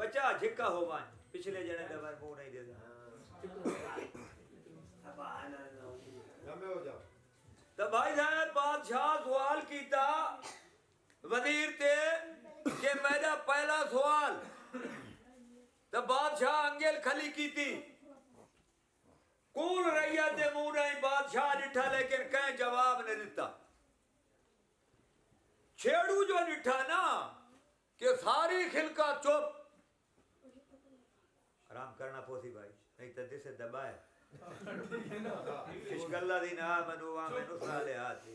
बच्चा झिक्का हो मान पिछले जने दबार मुंह नहीं देता तो भाई साहब बादशाह सवाल कीता वजीर ते कि मेरा पहला सवाल तो बादशाह अंगेल खली की थी कौन रैया दे मुंह नहीं बादशाह डिठा लेकिन कहीं जवाब नहीं दिता छेड़ू जो डिठा ना कि सारी खिलका चुप आराम करना पोसी भाई नहीं तो दिसे दबाए शिशकल्ला दी ना मनुवा में नुस्खा ले आती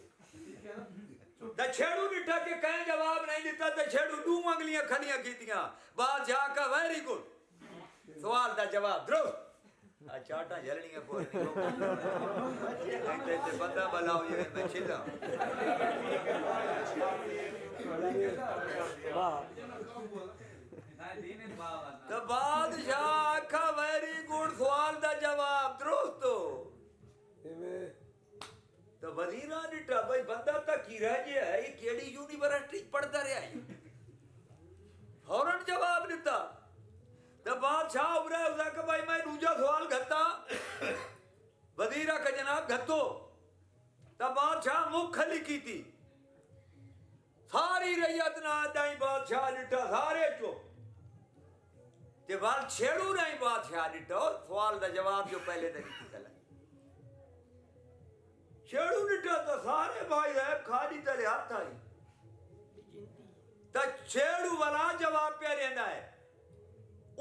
द छेड़ू डिठा के कहीं जवाब नहीं देता द छेड़ू दू मंगलियां खलियां कीतियां बादशाह का वेरी गुड सवाल दा जवाब द्रुस्त आ चाटा जलनियां पोई नहीं तो बंदा बनाओ ये मैं छिला तो बादशाह का वेरी गुड सवाल दा जवाब दुरुस्त तो वजीरा डिठा भाई बंदा तक की रह गया है ये केड़ी यूनिवर्सिटी पढ़ता रहा है फौरन जवाब दिता तो बादशाह उबरा उदा का भाई मैं दूजा सवाल घत्ता वजीरा का जनाब घत्तो तो बादशाह मुख खली की थी सारी रैयत ना दाई बादशाह डिठा सारे चुप ते वाल छेड़ू नहीं बादशाह डिठो सवाल दा जवाब जो पहले दी थी कल छेड़ू डिठा तो सारे भाई साहब खाली तेरे हाथ आई तो छेड़ू वाला जवाब पे रहना है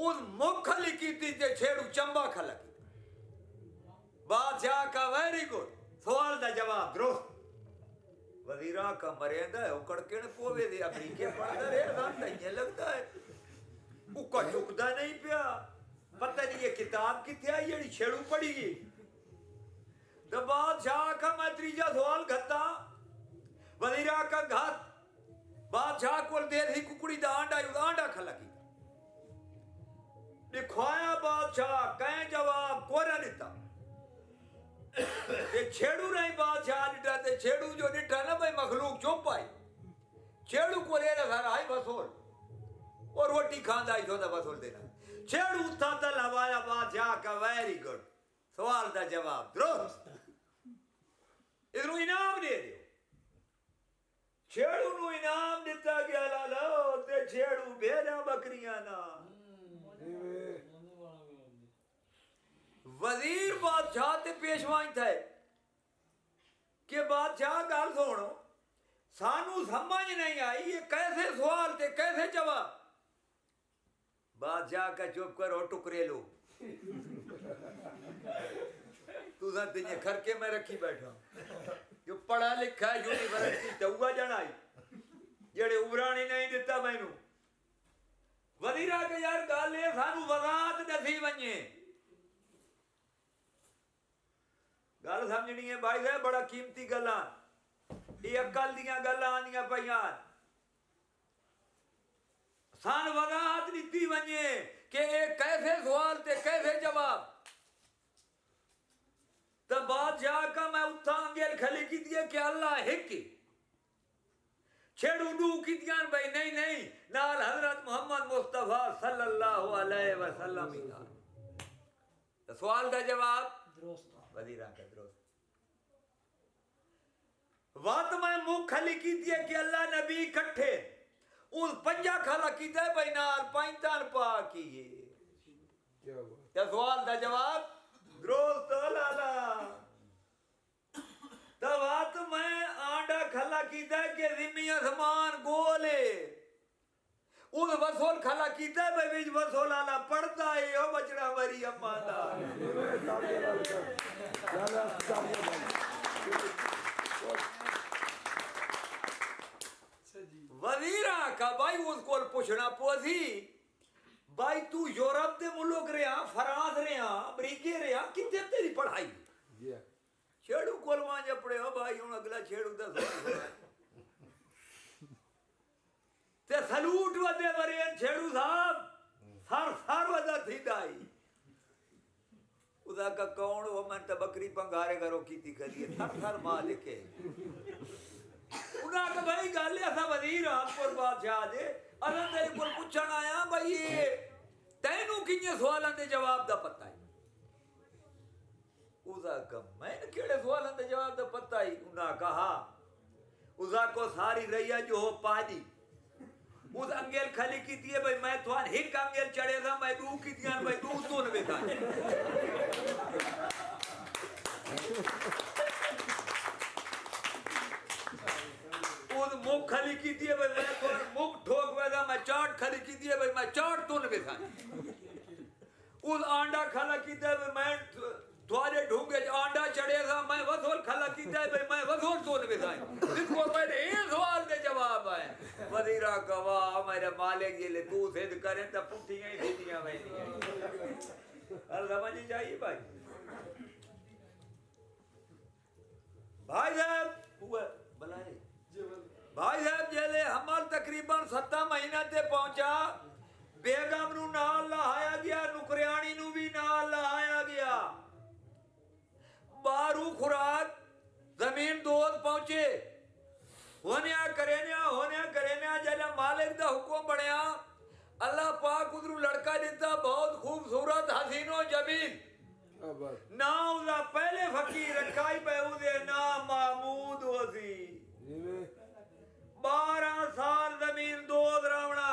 उस मुख खली की थी ते छेड़ू चंबा खला की बादशाह का वेरी गुड सवाल दा जवाब दुरुस्त वजीरा का मरेंदा है उकड़के ने पोवे दे अफ्रीके पड़दा रे दांता ये लगता है उका चुकदा नहीं पिया पता नहीं ये किताब किथे आई जेड़ी छेड़ू पड़ी गई तो बादशाह का मैं तीजा सवाल घत्ता वजीरा का घात बादशाह को दे थी कुकड़ी दा आंडा खला की दिखाया बादशाह कहीं जवाब कोरा दिता ये छेड़ू नहीं बादशाह डिठा ते छेड़ू जो डिठा ना भाई मखलूक चुप आई छेड़ू को ले रहा आई बसोल और रोटी खांदा ही छोदा बसोल देना छेड़ू था तल हवाया बादशाह का वेरी गुड सवाल दा जवाब दुरुस्त इधरों इनाम दे दियो छेड़ू नु इनाम दिता गया लाला ते छेड़ू भेड़ा बकरियां ना वजीर बादशाह ते पेशवाई थे कि बादशाह गल सुनो सानू समझ नहीं आई ये कैसे सवाल ते कैसे जवाब बादशाह का चुप करो टुकरे लो तू तिने खरके में रखी बैठा जो पढ़ा लिखा है यूनिवर्सिटी तो हुआ जनाई जेड़े उबरानी नहीं दिता मैनू वजीरा के यार गल ये सानू वजाहत दसी वने गल समझनी है भाई साहब बड़ा कीमती गल्लां ये अकल दियां गल्लां आंदियां पईयां सान वजाहत दी वने कि ये कैसे सवाल ते कैसे जवाब तो बादशाह का मैं उठा अंगेल खली की दिए कि अल्लाह हिक छेड़ू डू की दियां भाई नहीं नहीं नाल हजरत मोहम्मद मुस्तफा सल्लल्लाहु अलैहि वसल्लम ही था तो सवाल का जवाब दुरुस्त वजीरा का दुरुस्त बात मैं मुख खली की दिए कि अल्लाह नबी इकट्ठे उस पंजा खला की दे भाई नाल पैंतान पा की तो सवाल का जवाब दुरुस्त लाला तो बात मैं आंडा खला की दे के जिम्मी आसमान गोले उस वसोल खला की दे भाई बीच वसोल आला पड़ता है ओ बचड़ा मरी अम्मा दा वजीरा का भाई उसको पूछना पोसी भाई तू यूरोप दे मुल्क रहा फ्रांस रहा अमरीके रहा कितने तेरी पढ़ाई छेड़ू कोलवा जपड़े हो भाई हूं अगला छेड़ू दस ते सलूट वदे वरे छेड़ू साहब सर सर वदा थी दाई उदा का कौन वो मन त बकरी पंगारे करो कीती करिए थर थर मालिक है उना का भाई गल ऐसा वजीर आपको बादशाह दे असां तेरे कोल पुछण आया भाई तैनू किन्ने सवालां दे जवाब दा पता है उसा का मैं केड़े सवालां दे जवाब दा पता ही उन्हें कहा उसा को सारी रैया जो हो पादी उस अंगेल खाली की दिए भाई मैं थवान हिक अंगेल चढ़े था मैं दू की दियां भाई दू तो न बेटा उस मुख खाली की दिए भाई मैं थवान मुख ठोक वैसा मैं चाट खाली की दिए भाई मैं चाट तो न बेटा उस आंडा खाला की दिए भाई मैं द्वारे ढूंगे आंडा चढ़े था मैं वसूल खला की दे भाई मैं वसूल तो नहीं बताए इसको मेरे ये सवाल दे जवाब है वजीरा गवाह मेरे मालिक ये ले तू सिद्ध करे तो पुट्ठियां ही सीधियां वैनियां हर समझ चाहिए भाई भाई साहब हुआ बुलाए भाई साहब जेले हमल तकरीबन 7 महीना ते पहुंचा बेगम नु नाल लहाया गया नुकरियाणी नु भी नाल लहाया गया बारू खुराक जमीन दोस्त पहुंचे होने करेने जरा मालिक दा हुक्म बनया अल्लाह पाक उधरू लड़का देता बहुत खूबसूरत हसीनो जमीन ना उसका पहले फकीर रखाई पे उसे ना महमूद वसी 12 साल जमीन दोस्त रावणा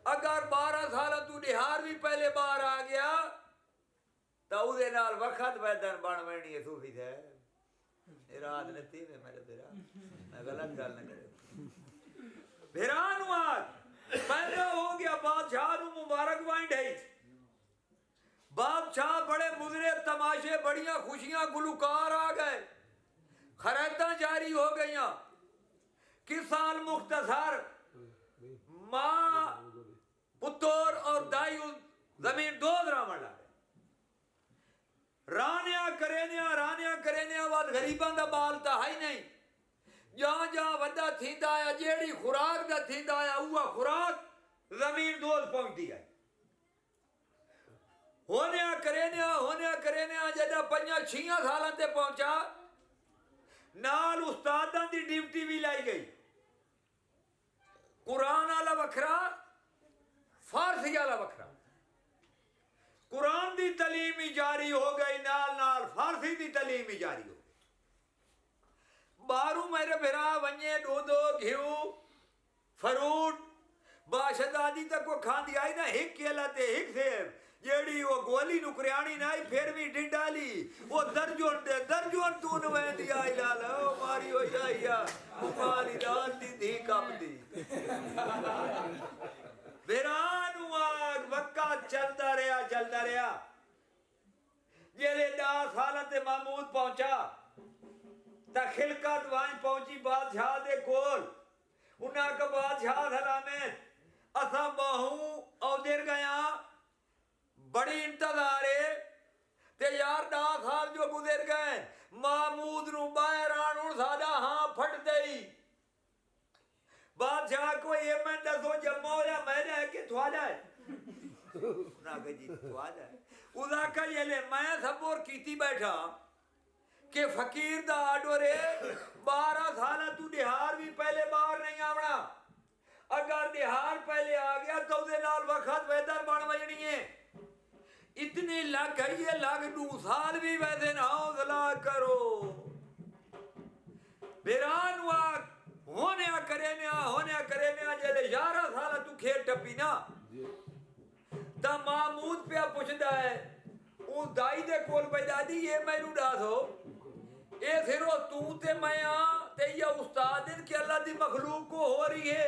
अगर 12 साल तू निहार भी पहले बाहर आ गया तो उदे नाल वखत वैदन बन वेणी है सूफी है इराद नती में मेरे तेरा मैं गलत गल न करे भेरान वाद पहले हो गया बादशाह नु मुबारक वाई ढई बादशाह बड़े मुजरे तमाशे बड़ियां खुशियां गुलकार आ गए खैरातां जारी हो गईयां किसान मुख्तसर मां पुत्र और दाई जमीन दो रावण लगे रानिया करेनिया वाद गरीबां दा बाल ता है नहीं जहां वड्डा थींदा है जेड़ी खुराक दा थींदा है उहा खुराक जमीन दोज पहुंचदी है होने करेनिया जदा 5-6 सालां ते पहुंचा नाल उस्तादां दी ड्यूटी भी लाई गई कुरान वाला वखरा फारसी वाला वखरा कुरान दी तालीम ही जारी हो गई नाल फारसी दी तालीम ही जारी हो गई बारू मेरे बिरा वन्ये दूध घिऊ फ्रूट बाशदादी तक को खांदी आई ना हिक केला ते हिक सेब जेड़ी वो गोली नुकरियाणी ना आई फिर भी डिंडाली वो दर्जोन तू न वेंदी आई लाल ओ मारी हो या मारी रात दी धी कपदी बेरान वक्का चलता रहा जेले 10 साल ते महमूद पहुंचा ता खिलकत वहां पहुंची बादशाह दे कोल उन्हां का बादशाह सलामत असा बाहू औदेर गया बड़ी इंतजार है ते यार 10 साल जो गुजर गए महमूद नु बाहर आनु सादा हां फट गई बादशाह को ये मैं दसो जम्मा होया मैंने है कि थवाजा है ना के जी थवाजा है उदा का ये ले मैं सबोर कीती बैठा कि फकीर दा आर्डर है 12 साल तू दिहार भी पहले बाहर नहीं आवना अगर दिहार पहले आ गया तो उदे नाल वक्त वेदर बन वजनी है इतनी लग गई है लग 2 साल भी वैसे ना हौसला करो बेरान वाक होने करेने जेले 11 साल तू खेल टपी ना ता महमूद पे पुछदा है ओ दाई दे कोल पे दादी ये मैनू दसो ए फिरो तू ते मैं ते ये उस्ताद दिन के अल्लाह दी मखलूक को हो रही है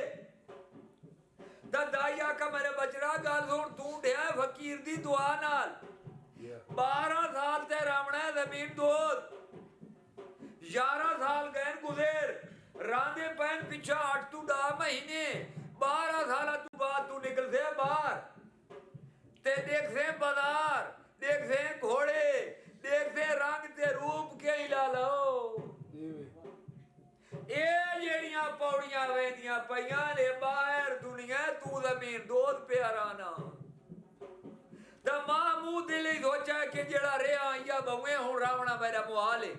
दा दाई आका मेरे बचड़ा गल सुन तू ढया फकीर दी दुआ नाल 12 साल ते रावणा जमीन दोद 11 साल गए गुजर रांदे पैन पिछा 8 तू 10 महीने 12 साल तू बाद तू निकल से बाहर ते देख से बाजार देख से घोड़े देख से रंग ते रूप के हिला लो ए जेड़ियां पौड़ियां वेंदियां पईयां ने बाहर दुनिया तू जमीन दोद पे हराना ता महमूद दिल सोचा कि जेड़ा रेहा या बवे हुन रावणा मेरा मुहाल है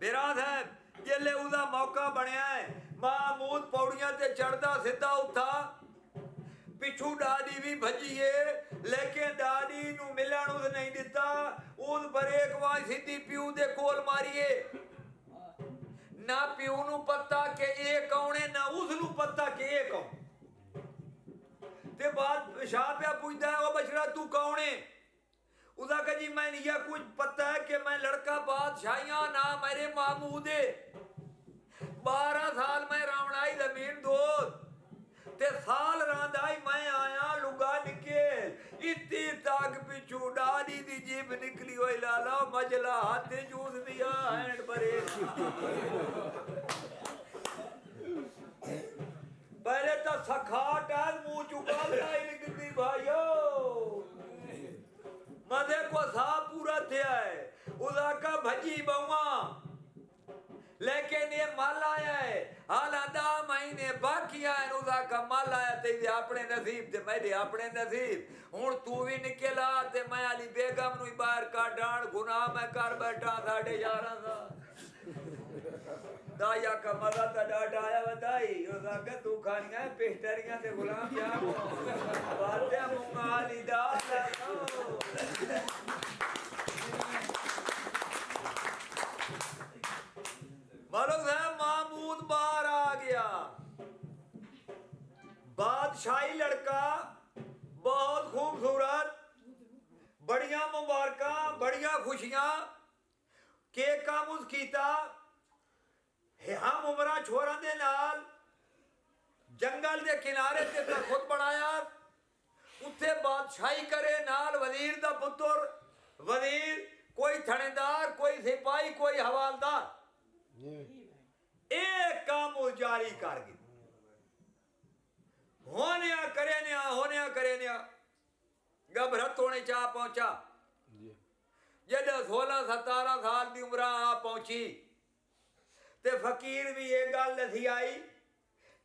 मेरा साहब जेले उदा मौका बनया है महमूद पौड़ियां ते चढ़दा सीधा उठा पिछू डाडी भी भजिए लेकिन डाडी नू मिलन उस नहीं दिता उस ब्रेक वाई सीधी प्यू दे कोल मारिए ना प्यू नू पता के ये कौन है ना उस नू पता के ये कौन ते बाद शाह पे पूछता है वो बछड़ा तू कौन है उसका कहा जी मैं नहीं कुछ पता है कि मैं लड़का बादशाहियां ना मेरे महमूद है 12 साल में रावणाई जमीन दो ते साल रांधाई मैं आया लुगा निकल इतनी ताक पिछू डाडी दी जीभ निकली हुई लाला मजला हाथ जूस दिया हैंड बरे पहले तो सखाट आज मुंह चुका निकलती भाइयों मजे को सा पूरा थे उदा का भजी बहुआ लेकिन ये माल आया है हाल आधा महीने बाकी आए उदा का माल आया ते अपने नसीब ते मेरे अपने नसीब हुन तू भी निकला ते मैं अली बेगम नु बाहर काढण गुनाह मैं कर बैठा 11:30 दा दाया का मजा तो डाटा आया बताई उदा का तू खानियां पेस्टरियां ते गुलाम जाम बातें मुंगाली दाल मालूम है महमूद बाहर आ गया बादशाही लड़का बहुत खूबसूरत बढ़िया मुबारका बढ़िया खुशियां के काम उस कीता हम उमरा छोरा दे नाल जंगल दे किनारे ते खुद बनाया उत्थे बादशाही करे नाल वजीर दा पुत्र वजीर कोई थानेदार कोई सिपाही कोई हवालदार एक काम जारी कर गई होने करे घबरत होने चाह पहुंचा जब 16-17 साल की उम्र आ पहुंची ते फकीर भी ये गल दसी आई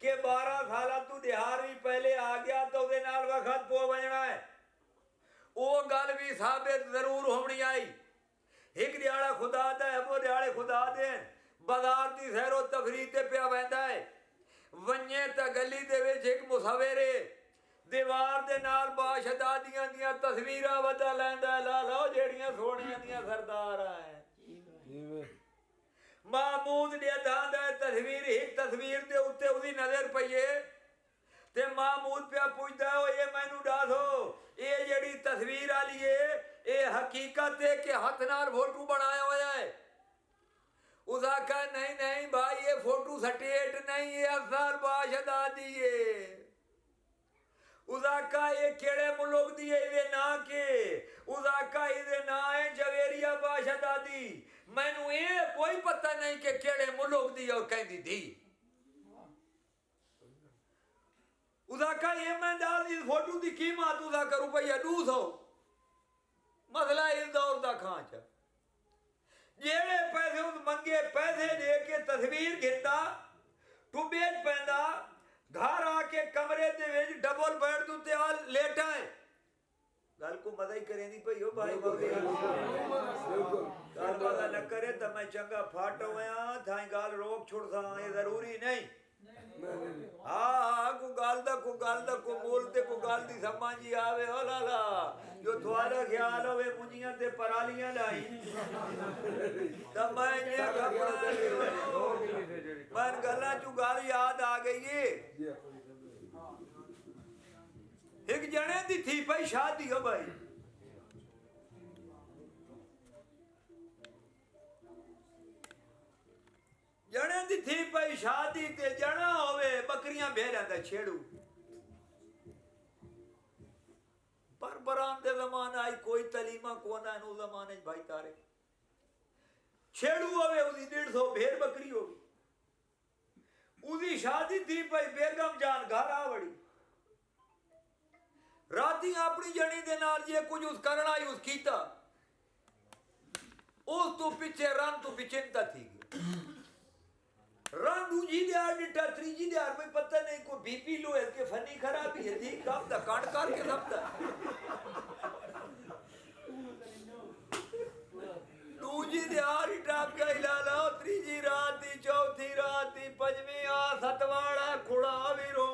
कि 12 साल तू दिहार भी पहले आ गया तो उहदे नाल वक्त पो बजना है वो गल भी साबित जरूर होनी आई एक दिहाड़ा खुदा दा है वो दिहाड़े खुदा दे बाजार दी सैरो तफरीह ते पिया वैंदा है वन्ने त गली दे विच एक मुसवेरे दीवार दे नाल बाशदादियां दियां तस्वीरां वदा लैंदा ला लो जेड़ियां सोहणियां दियां सरदार है महमूद ने दांदा तस्वीर एक तस्वीर दे उत्ते उदी नजर पईए ते महमूद पे पूछदा हो ये मैनू दसो ये जेड़ी तस्वीर आली है ये हकीकत है कि हाथ नाल फोटो बनाया होया है उसका कहा नहीं नहीं भाई ये फोटो सटेट नहीं है असल बाशदादी है उसका कहा ये केड़े मुल्क दी है इदे ना के उसका कहा इदे ना है जवेरिया बाशदादी मैनू ये कोई पता नहीं कि केड़े मुल्क दी और कहंदी दी उसका कहा ये मैं डाल इस फोटो दी कीमत उसका करूं रुपया 200 मसला इस दौर दा खांच जेड़े पैसे उस मंगे पैसे दे के तस्वीर गिरता टुबे पैंदा घर आके कमरे दे विच डबल बेड दे उत्ते आ लेटा है गल को मजा ही करे नहीं भई ओ भाई गल मजा न करे तो मैं चंगा फाट होया थाई गल रोक छुड़दा ये जरूरी नहीं हाँ को गल दा को बोल ते को गल दी समझ ही आवे ओ लाला जो थोड़ा ख्याल होवे मुंजियां ते परालियां लाई तब मैं ये मन गल्ला चू गल याद आ गई है एक जने दी थी भाई शादी हो भाई जने दी थी भाई शादी ते जना होवे बकरियां भेड़ा दा छेड़ू पर बरान दे जमाना आई कोई तलीमा कोना नु जमाने भाई तारे छेड़ू होवे उदी 150 भेड़ बकरी होगी उदी शादी थी भाई बेगम जान घर आवड़ी राती अपनी जनी दे नाल जे कुछ उस करना ही उस कीता उस तो पीछे रन तो पिचिंता थी रन दूजी दिहाड़ निटा त्रीजी दिहाड़ में पता नहीं को बीपी लो है के फनी खराबी है थी कब तक काट काट के सब तक दूजी दिहाड़ टाप का हिला लो त्रीजी तीजी रात दी चौथी रात दी पंजवीं आ सतवाड़ा खुड़ा वीरो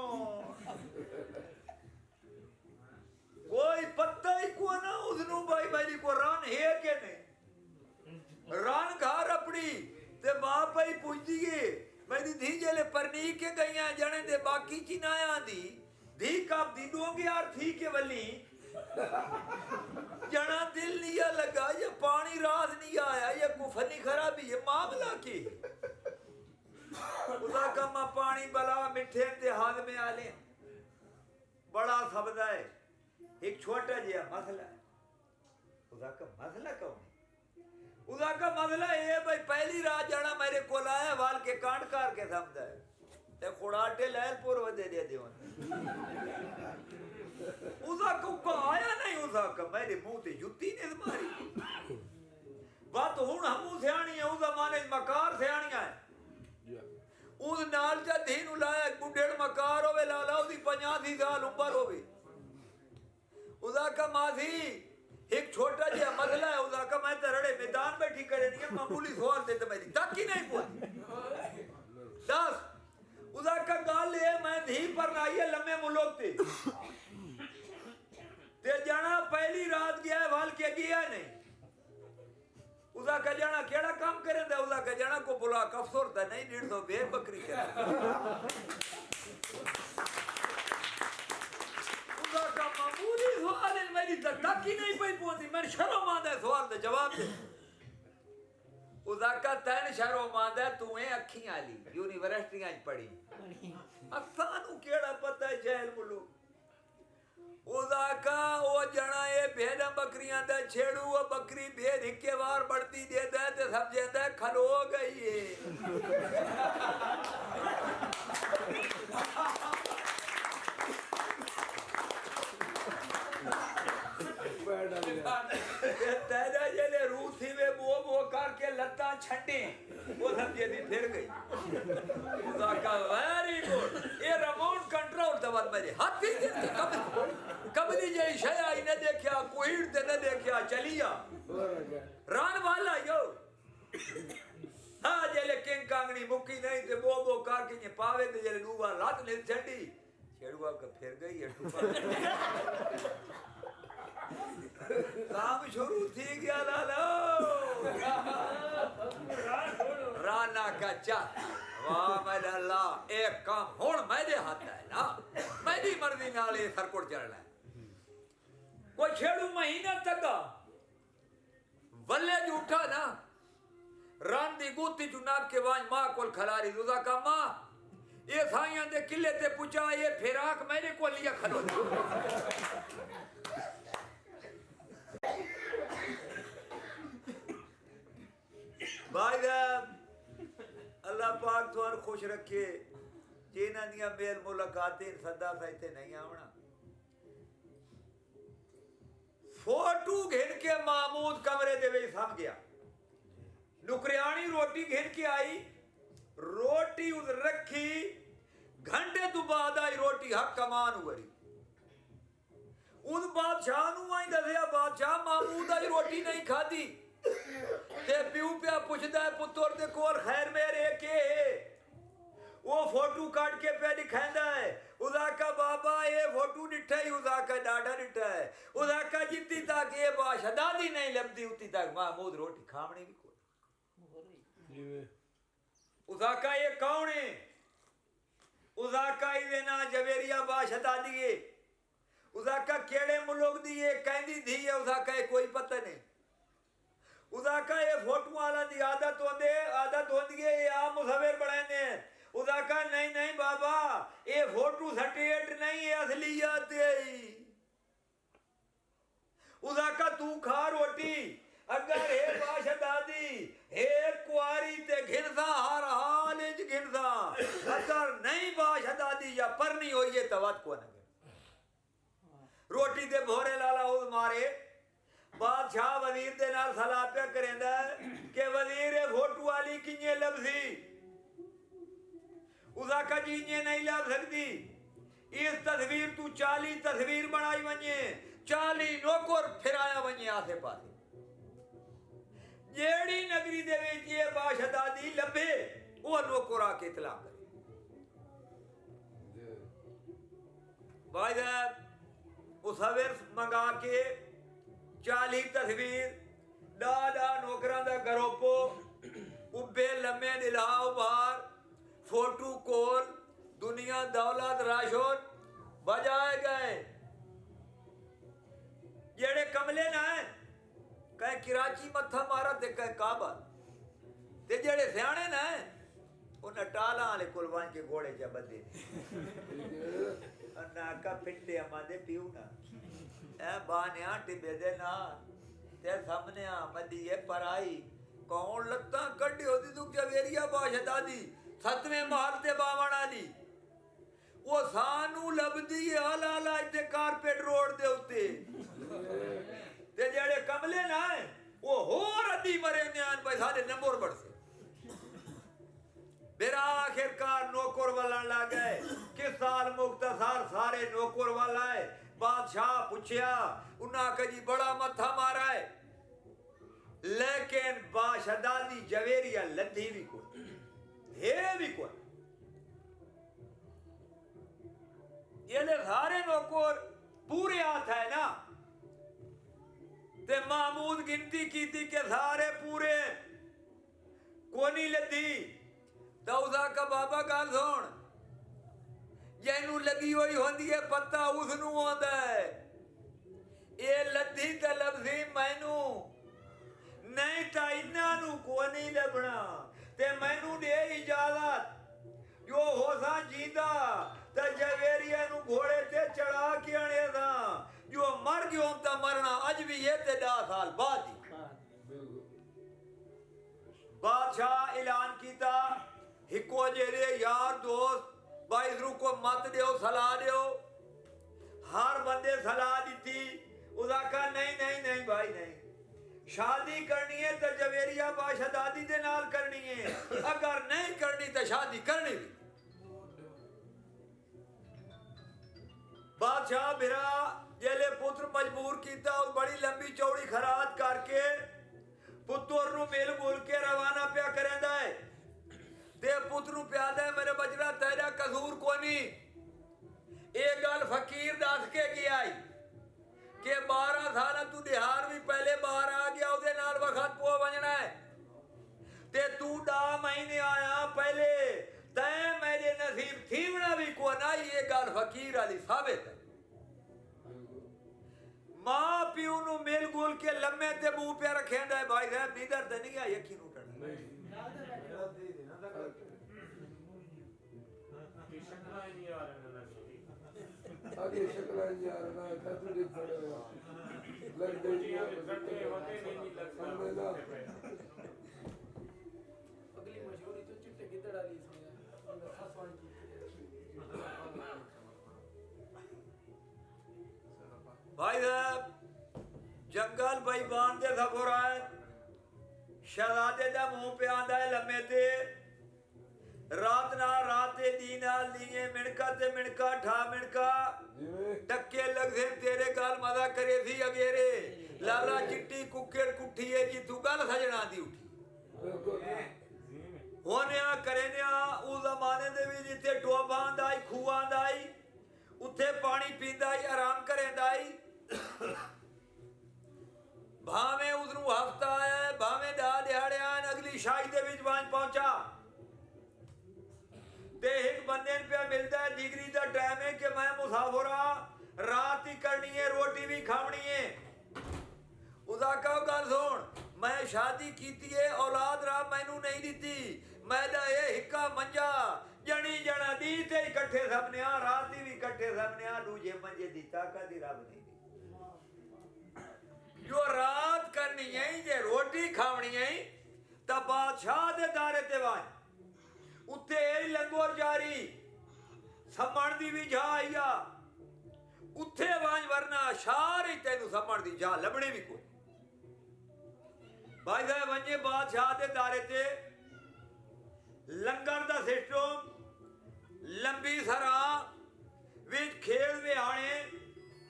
कोई पत्ता ही को ना उसनु भाई भाई को रान है के नहीं रान घर अपनी ते बाप ही पूछी गए मेरी धी जेले परनी के गईया जने दे बाकी चिनाया धी कब दी दोगे यार थी के वली जना दिल नहीं लगा ये पानी रात नहीं आया ये कुफनी खराबी ये मामला की उदा कमा पानी बला मिठे ते हाथ में आले बड़ा शब्द है एक छोटा जिया मसला है उदा का मसला कौन उदा का मसला ये भाई पहली रात जाना मेरे को लाया वाल के कांड कार के समझा है ते खुड़ाटे लैलपुर वदे दे देवन उदा को आया नहीं उदा का मेरे मुंह ते जुत्ती ने मारी बात हुन हमू सियाणी है उदा माने मकार सियाणी है उद नाल जा दीन उलाया बुढ़ेड़ मकार होवे लाला उदी 85 साल उम्र होवे उदा का मासी एक छोटा जिहा मसला है उदा का मैं तरड़े मैदान बैठी करे नहीं मामूली सवाल दे तो मेरी तक ही नहीं पहुंची 10 उदा का गाल है मैं धी पर आई है लम्बे मुल्क ते जाना पहली रात गया वाल के गया नहीं उदा का जाना केड़ा काम करे दे उदा का जाना को बुला कफसुर था नहीं 150 बे बकरी के उदा का मामूली सवाल है मेरी तक ही नहीं पई पहुंची मैं शर्म आंदा सवाल दे जवाब दे उदा का तन शर्म आंदा तू है अखी आली यूनिवर्सिटी आज पढ़ी असानू केड़ा पता है जहल मुल्क उदा का वो जना ये भेड़ बकरियां दे छेड़ू वो बकरी भेड़ हिक्के बार बढ़ती दे दे ते सब जेंदा खलो गई है तेरा जेले रूसी वे बो करके लत्ता छंडे वो समझे दी फिर गई उदा का वेरी गुड ये रिमोट कंट्रोल दवा मेरे हाथी कबली जई शया ने देखया कोईड़ ते न देखया चलिया रान वाला यो हां जेले किंग कांगनी मुकी नहीं ते बो करके ने पावे ते जेले दूवा रात ने छंडी छेड़ुआ का फिर गई है काम शुरू थी गया लालो राना का चा वाह मेरा अल्लाह एक काम हुन मेरे हाथ है ना मेरी मर्जी नाल ये सरकोट चढ़ना है कोई छेड़ू महीना तक वल्ले झूठा ना रान दी गुत्ती चुनाव के वाज मां कोल खलारी दुदा का मां ये साइयां दे किले ते पूछा ये फिराक मेरे को लिया खलो भाई अल्लाह पाक तुहार खुश रखे जिन्हां दियां मेल मुलाकातें सदा साइते नहीं आवना फोटू घेर के महमूद कमरे दे विच सम गया नुकरियाणी रोटी घेर के आई रोटी उस रखी घंटे तो बाद आई रोटी हक कमान हुई उस बादशाह नू आई दसिया बादशाह महमूद आई रोटी नहीं खादी ते प्यू पिया पुछदा है पुत्र दे कोल खैर मेरे के वो फोटो काट के पे दिखांदा है उदा का बाबा ये फोटो डिठा ही उदा का डाडा डिठा है उदा का जितनी तक ये बाशदादी नहीं लबदी उतनी तक महमूद रोटी खावणी भी कोई उदा का ये कौन है उदा का ये ना जवेरिया बाशदादी है उदा का केड़े मुल्क दी ये कहंदी धी है उदा का कोई पता नहीं उदा का ये फोटो वाला दी आदत होंदी है ये आप मुसविर बनाने उदा का नहीं बाबा ये फोटो सटेट नहीं है असलियत है उदा का तू खा रोटी अगर हे बाशदादी हे कुआरी ते घिनसा हर हाल च घिनसा अगर नहीं बाशदादी या परनी होई है तवत को न रोटी दे भोरे लाला उस मारे बादशाह वजीर दे नाल सलाह पे करेंदा के वजीर फोटो वाली किने लबसी उदा का जी ने नहीं लब सकती इस तस्वीर तू 40 तस्वीर बनाई वने 40 नौकर फिराया वने आसे पासे जेड़ी नगरी दे विच ये बाशदादी लभे वो नौकर आके इतला करे भाई साहब उस हवेर मंगा के 40 तस्वीर डाडा नौकरां दा गरोपो उब्बे लम्मे दिलाओ बाहर फोटो कोल दुनिया दौलत राशोन बजाए गए जेड़े कमले ना है कहे कराची मत्था मारा ते कहे काबा ते जेड़े सियाणे ना है उन्हें टाला वाले कोल वांच के घोड़े चा बदे अन्ना का पिंडे अमादे पियो ना ए बानिया टिबे दे ना ते सामने आ मदीए पराई कौन लगता कड्डी होती तू जवेरिया बाशदादी सतवें महल ते बावण आली वो सानू लभदी आला आला इते कारपेट रोड दे उत्ते ते जेड़े कमले ना है वो होर अदी मरे न्यान भाई सारे नंबर बढ़ से मेरा आखिरकार नौकर वाला ला गए किस साल मुख्तसार सारे नौकर वाला है बादशाह पूछया उन्ना कजी बड़ा मत्था मारा है लेकिन बाशदादी जवेरिया लद्दी भी कोई है भी कोई ये ले सारे नौकर पूरे हाथ है ना ते महमूद गिनती की थी के सारे पूरे कोनी लद्दी तो उसा का बाबा गाल सुन जैनू लगी हुई होंदी है पत्ता उसनू आंदा है ये लद्दी ते लबसी मैनू नहीं ता इन्ना नू को नहीं लबना ते मैनू दे इजाजत जो होसा जींदा ते जवेरिया नू घोड़े ते चढ़ा के आने दा जो मर गयो ता मरना अज भी ये ते 10 साल बाद ही बादशाह ऐलान कीता हिको जेरे यार दोस्त भाई रू को मत दियो सलाह दियो हर बंदे सलाह दी उसका कहा नहीं नहीं नहीं भाई नहीं शादी करनी है तो जवेरिया बाशदादी दे नाल करनी है अगर नहीं करनी तो शादी करनी भी बादशाह बिरा जेले पुत्र मजबूर कीता और बड़ी लंबी चौड़ी खरात करके पुत्र नु मिल बुल के रवाना पिया करेंदा है ते पुत्र प्यादा है मेरे बजरा तेरा कसूर कोनी एक गल फकीर दस के गया कि 12 साल तू दिहार भी पहले बाहर आ गया उदे नाल वक्त पो वजना है ते तू 10 महीने आया पहले तय मेरे नसीब थीवना भी को ना ये गल फकीर वाली साबित है मां पियो नु मिल गुल के लम्मे ते मुंह पे रखेंदा है भाई साहब नीदर ते नहीं आ यकीन उठन आगे शक्ल नहीं आ रहा है खतरे दिख पड़े लग गई अगली मशहूरी तो चिट्टे गिद्दड़ वाली इसमें खासवान की भाई साहब जंगल भाईबान दे सफर आए शहजादे दा मुंह पे आंदा है लम्मे ते रात ना राते दीना लिए मिणका ते मिणका ठा मिणका टक्के लग से तेरे गाल मजा करे थी अगेरे लाला चिट्टी कुक्केड़ कुट्ठी है जी तू गल सजना दी उठी होने आ करे ने उस जमाने दे भी जिथे टोबां दाई खूआं दाई उथे पानी पींदा ही आराम करेंदा ही भावे उसनू हफ्ता है भावे दा दिहाड़ियां अगली शाही दे विच वांच पहुंचा ते एक बंदे पे मिलता है डिग्री दा टाइम है कि मैं मुसाफिरा रात ही करनी है रोटी भी खावनी है उदा का गल सुन मैं शादी कीती है औलाद रा मैनू नहीं दीती मैं दा ये हिक्का मंजा जनी जना दी ते इकट्ठे सबने आ रात भी इकट्ठे सबने आ दूजे मंजे दी ताकत दी रब नहीं दी जो रात करनी है जे रोटी खावनी है ता बादशाह दे दारे ते वां उत्ते लंगोर जारी समण दी भी जा आईया उत्थे वांज वरना सारी तेनू समण दी जा लबने भी कोई भाई साहब वंजे बादशाह दे दारे ते लंगर दा सिस्टम लंबी सरा विच खेल विहाणे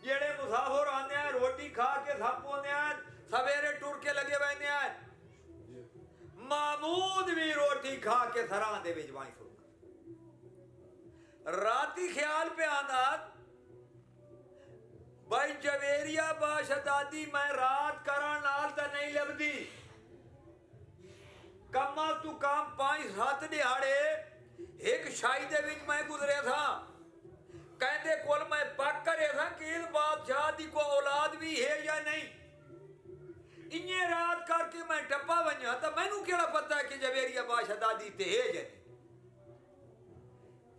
जेड़े मुसाफिर आंदे हैं रोटी खा के सब पोंदे हैं सवेरे टुर के लगे वैंदे हैं महमूद भी रोटी खा के सरां दे विच वाई सो राती ख्याल पे आंदा भाई जवेरिया बाशदादी मैं रात करन नाल तो नहीं लभदी कमा तू काम 5-7 दिहाड़े एक शाही दे विच मैं गुजरे था कहते कोल मैं पक करे था कि इस बादशाह दी को औलाद भी है या नहीं इन्हें रात करके मैं टप्पा बना तो मैनू केड़ा पता है कि जवेरिया बादशाह ते है या नहीं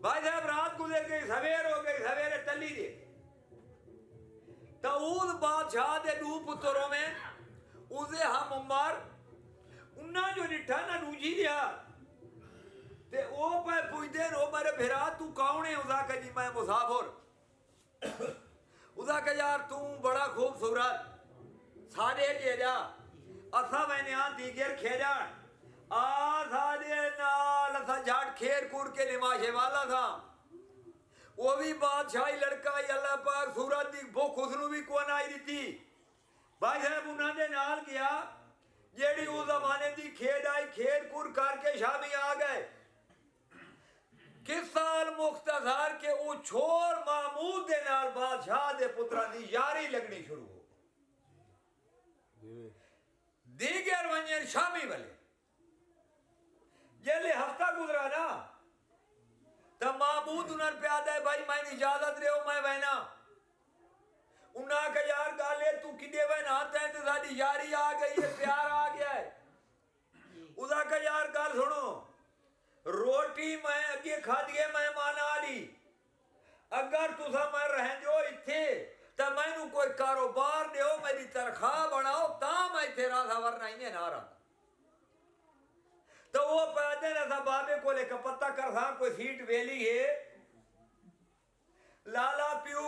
भाई साहब रात गुजर गई सवेर हो गई सवेरे टली दे तो उस बादशाह दे दो पुत्रों में उसे हम उमर उन्ना जो निठा ना नूजी दिया ते ओ पे पूछदे रो मेरे फिरा तू कौन है उदा के जी मैं मुसाफिर उदा के यार तू बड़ा खूबसूरत सादे जेड़ा असा मैंने आ दीगर खेड़ा आ सादे नाल असा जाट खेर कूड़ के निमाशे वाला था वो भी बादशाही लड़का ही अल्लाह पाक सूरत दी भुख उसनु भी कोन आई दी भाई साहब उन्हां दे नाल गया जेड़ी उस जमाने दी खेड आई खेर कूड़ करके शामी आ गए किस साल मुख्तसार के वो छोर महमूद दे नाल बादशाह दे पुत्रा दी यारी लगनी शुरू हो दीगर वंजन शामी वाले जेले हफ्ता गुजरा ना तो महमूद उन्हन पे आता है भाई मैंने इजाजत दे मैं वहना उन्ना का यार गाले तू किदे वहना आता है तो साडी यारी आ गई है प्यार आ गया है उदा का यार गल सुनो रोटी मैं अगे खा दिए मेहमान आली अगर तुसा मैं रह जो इथे तो मैनू कोई कारोबार दो मेरी तनख्वाह बढ़ाओ ता मैं तेरा सवर नहीं ना रहा तो वो पैदे ना बाबे को लेकर पत्ता कर कोई सीट वेली है लाला प्यू